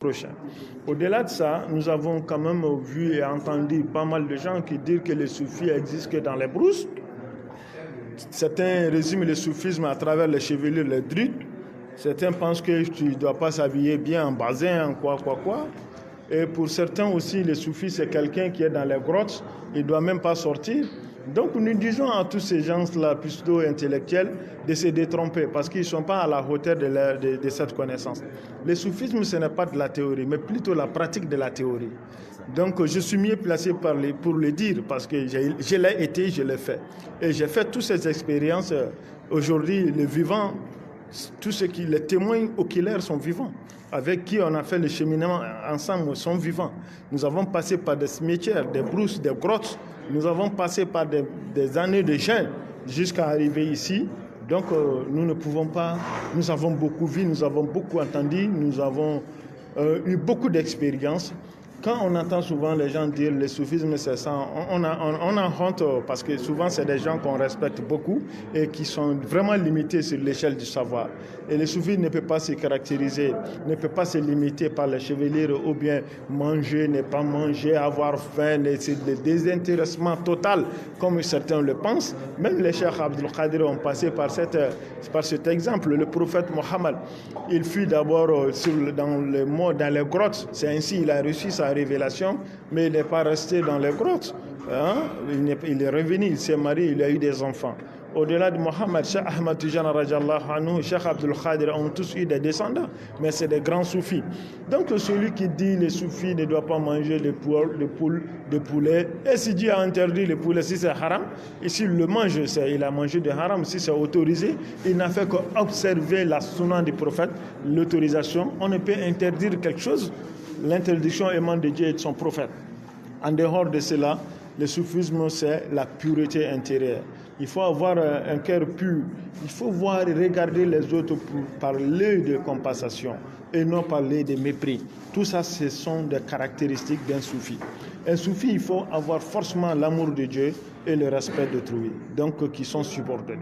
Prochain. Au-delà de ça, nous avons quand même vu et entendu pas mal de gens qui disent que le soufis existe que dans les brousses. Certains résument le soufisme à travers les chevelures, les druides. Certains pensent que tu ne dois pas s'habiller bien en basin, en quoi. Et pour certains aussi, le soufi, c'est quelqu'un qui est dans les grottes, il ne doit même pas sortir. Donc nous disons à tous ces gens-là, plutôt intellectuels, de se détromper parce qu'ils ne sont pas à la hauteur de cette connaissance. Le soufisme, ce n'est pas de la théorie, mais plutôt la pratique de la théorie. Donc je suis mieux placé pour le dire parce que je l'ai été, je l'ai fait. Et j'ai fait toutes ces expériences. Aujourd'hui, le vivant, les témoins oculaires sont vivants, avec qui on a fait le cheminement ensemble, sont vivants. Nous avons passé par des cimetières, des brousses, des grottes. Nous avons passé par des années de jeûne jusqu'à arriver ici. Donc nous ne pouvons pas, nous avons beaucoup vu, nous avons beaucoup entendu, nous avons eu beaucoup d'expériences. Quand on entend souvent les gens dire le soufisme c'est ça, on a honte parce que souvent c'est des gens qu'on respecte beaucoup et qui sont vraiment limités sur l'échelle du savoir. Et le soufisme ne peut pas se caractériser, ne peut pas se limiter par les chevelures ou bien manger, ne pas manger, avoir faim, c'est le désintéressement total comme certains le pensent. Même les cheikhs Abdul Qadir ont passé par cet exemple. Le prophète Mohammed, il fut d'abord dans les grottes, c'est ainsi il a reçu sa révélation, mais il n'est pas resté dans les grottes. Il est revenu, il s'est marié, il a eu des enfants. Au-delà de Mohammed, Cheikh Ahmad Tijani radiallahu anhu, Cheikh Abdul Qadir ont tous eu des descendants, mais c'est des grands soufis. Donc celui qui dit les soufis ne doit pas manger de poulet, et si Dieu a interdit le poulet, si c'est haram, et s'il le mange, il a mangé de haram, si c'est autorisé, il n'a fait qu'observer la sunna du prophète, l'autorisation. On ne peut interdire quelque chose, l'interdiction émane de Dieu et de son prophète. En dehors de cela, le soufisme, c'est la pureté intérieure. Il faut avoir un cœur pur. Il faut voir et regarder les autres par l'œil de compassion et non par l'œil de mépris. Tout ça, ce sont des caractéristiques d'un soufi. Un soufi, il faut avoir forcément l'amour de Dieu et le respect d'autrui, donc qui sont subordonnés.